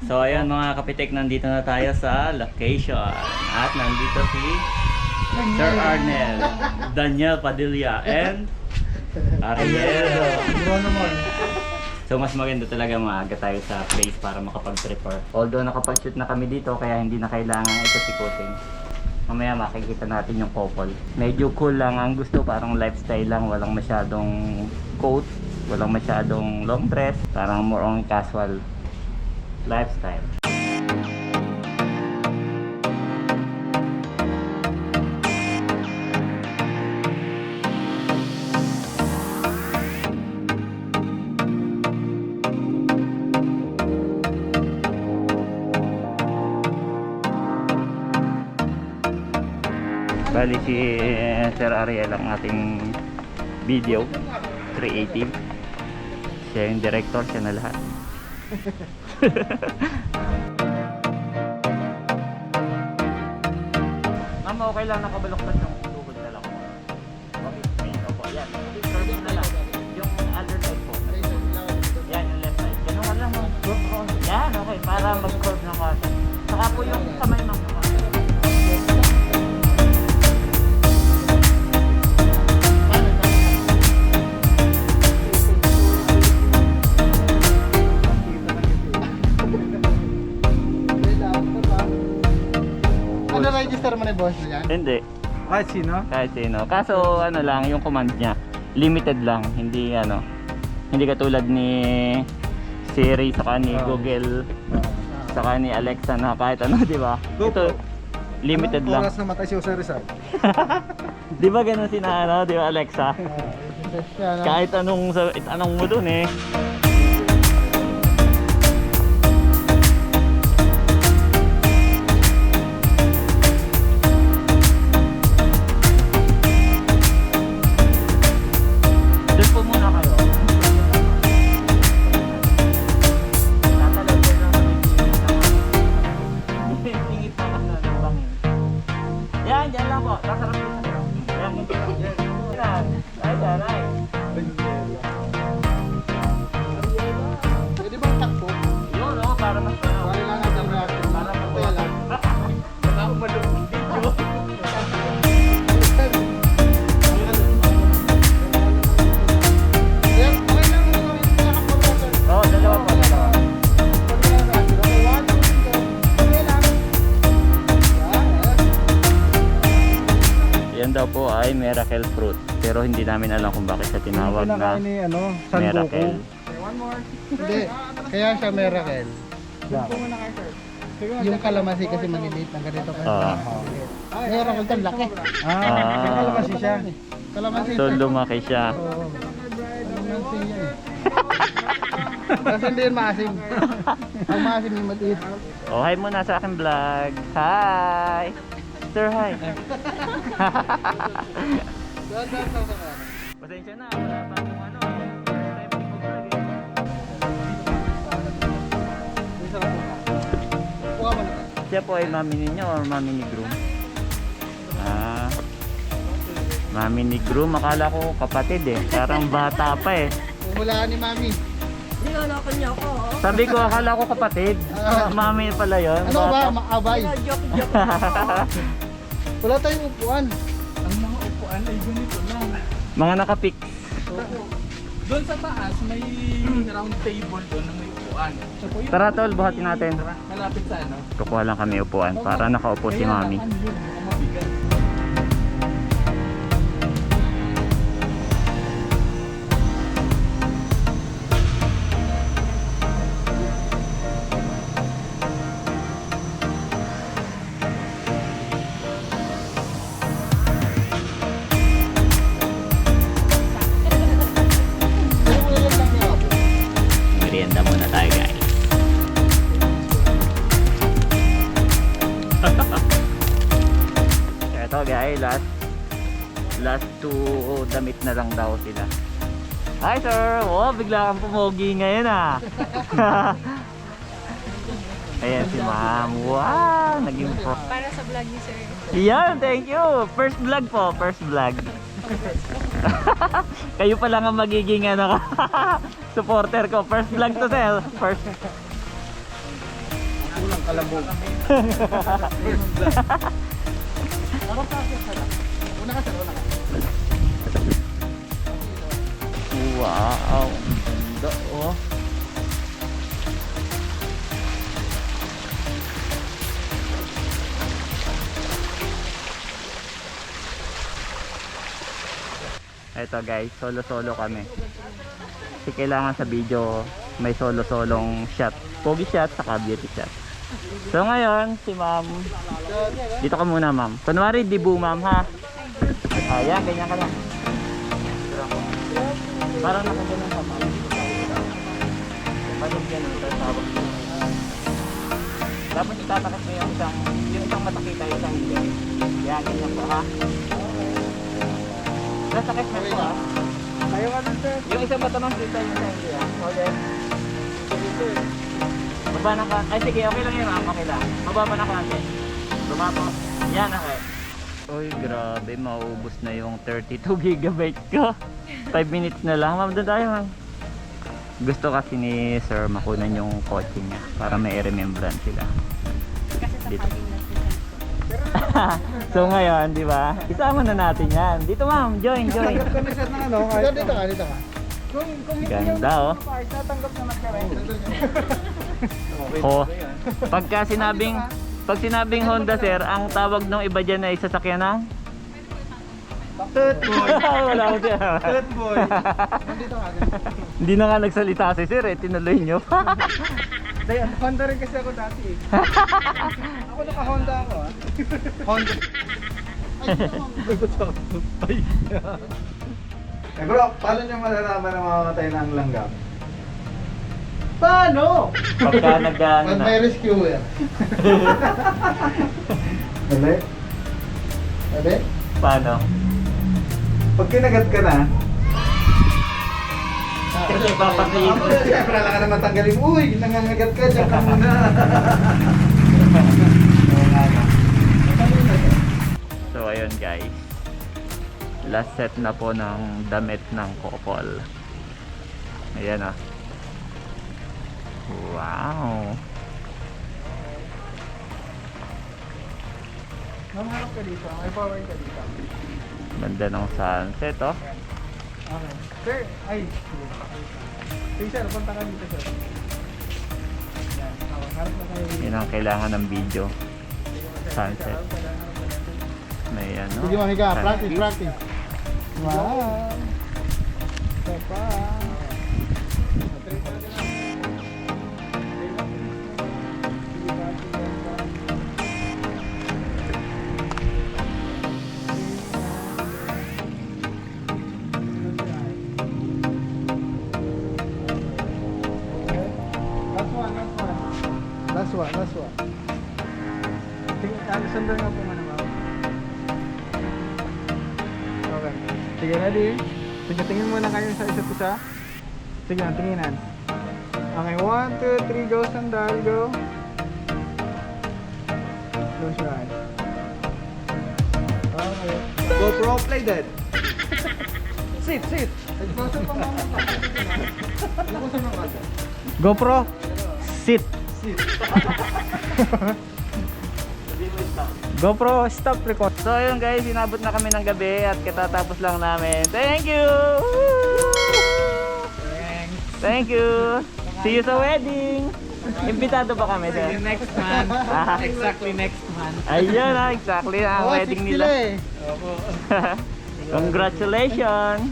So ayun mga kapitek, nandito na tayo sa location. At nandito si Sir Arnel, Daniel Padilla, and Ariel. So mas maganda talaga maaga tayo sa place para makapag-prepare. Although nakapag-shoot na kami dito, kaya hindi na kailangan ikot-ikutin. Mamaya makikita natin yung couple. Medyo cool lang ang gusto, parang lifestyle lang, walang masyadong coat, walang masyadong long dress, parang more on casual lifestyle. Bali si Sir Ariel ang ating video creative. Siya yung director, siya na lahat. Ma'am, okay lang nakabaloktan yung tuhod na lang. Okay, opo, yan. Curving na lang. Yung other side po. Yan, yung left side. Ganun ka lang, ma'am. Yan, okay, para mag-curve ng konti. Saka po yung kamay, ma'am. Ano register mo ni boss niyan? Hindi. Kahit sino? Kahit sino. Kaso ano lang, yung command niya, limited lang, hindi ano, hindi katulad ni Siri saka ni Google saka ni Alexa na kahit ano, di ba? Ito limited lang. Oras na matay si Jose Rizal. Di ba ganun si na ano, di ba Alexa? Kahit anong mo dun eh. Pwede bang takbo? Yun o, para mas Wala lang ang reaction. Para magpala. baka umalong video. Yan, okay lang mo yung pinaka-portal. Oo, dalawa po, dalawa. Okay, 1, 2, 3, okay lang. Yan daw po ay miracle fruit. Pero hindi namin alam kung bakit siya tinawag na ni miracle. One more. Hindi, kaya siya miracle. Yung kalamansi kasi maliliit ng ganito kasi. Miracle ito, laki. Kalamansi siya. Kalamansi So lumaki siya. Oo. Kalamansi niya eh. Kasi hindi yun maasim. Ang maasim yung maliit. Oh, hi muna sa aking vlog. Hi! Sir, hi! Pasensya na, wala pa akong ano. First time ko mag-vlog eh. Kuha mo na. Siya po ay mami ninyo or mami ni groom? Mami ni groom, akala ko kapatid eh. Parang bata pa eh. Umulaan ni Mami. Niloloko niyo ako. Sabi ko, akala ko kapatid. Mami pala yun. Ano ba? Bata. Maabay. Joke. Wala tayong upuan. Ang mga upuan ay ganito lang. Mga nakapik. Doon sa taas may round table doon na may upuan. So, po yun, Tara tol, buhatin natin. malapit sa ano. Kukuha lang kami upuan para nakaupo si mami. Kaya lang, ano yun, mabigat. Merienda muna tayo guys. Ito guys, last two damit na lang daw sila. Hi sir! Oh, bigla kang pumogi ngayon ah. Ayan si ma'am. Wow! Naging pro. Para sa vlog ni sir. Yan, thank you! First vlog po, first vlog. Kayo pa lang ang magiging ano, supporter ko. First vlog to sell. First. kalabog. Harap ka, sir. Harap. Una ka, sir. Una ka. Wow, ang ganda oh. Eto guys, solo-solo kami. Kasi kailangan sa video may solo-solong shot. Pogi shot, saka beauty shot. So ngayon, si ma'am. Dito ka muna ma'am. Kunwari, dibu ma'am ha. Ayan, ganyan ka lang. Parang nakaganon ka ma'am. Parang ganun, tatawag mo. Dapat itatakas mo yung isang matakita, isang hindi. Yan, ganyan po ha. Nasakit mo po ha. Kayo ka nun, sir. Yung isang mata ng kita, yung isang hindi ha. Okay. Baba na ka. Ay sige, okay lang yun ma'am, okay lang. Bababa na ka natin. Baba po. Yan, okay. Uy, grabe, maubos na yung 32 GB ko. 5 minutes na lang. Ma'am, doon tayo ma'am. Gusto kasi ni sir makunan yung kotse niya para may remembrance sila. Dito. So ngayon, di ba? Isama na natin yan. Dito ma'am, join. Tanggap kami, sir, ng ano. Sir, dito ka. Kung hindi Ganda oh. part, natanggap naman kami. Oh, pag sinabing Honda sir, ang tawag ng iba dyan ay sasakyan ng? Toot boy. Wala ko siya. Toot boy. Nandito ka. Hindi na nga nagsalita si sir eh, tinuloy nyo. Dahil Honda rin kasi ako dati eh. Ako naka-Honda ako ah. Honda. Ay, Eh bro, paano nyo malalaman na mamamatay na ang langgam? paano? Pagka nag-ano Pag na. may rescuer. Dali? Dali? Paano? Pag kinagat ka na, Kasi papatiin. siyempre lang ka naman tanggalin. Uy, nangangagat ka, dyan ka muna. So ayun guys. Last set na po ng damit ng couple. Ayan ah. Wow. Mamaharap ka dito. May power ka dito. Ganda ng sunset oh. Okay. Sir, ay. Sige sir, punta ka dito sir. Yan. Harap na kayo. Yun ang kailangan ng video. Sunset. May ano. Sige mamiga, sunset. practice. Wow. Isa pa. Last one. Sige, sundan nga po muna ma'am. Okay. Sige, ready? Sige, tingin muna kayo sa isa't isa. Sige, tinginan. Okay, 1, 2, 3, go, sandal, go. Close your eyes. Okay. GoPro, play dead. Sit. GoPro, sit. GoPro, stop record. So ayun guys, inabot na kami ng gabi at katatapos lang namin. Thank you! Thank you! See you sa wedding! Imbitado ba kami sir? Next month. Exactly next month. Ayun exactly ang wedding nila. eh. Congratulations!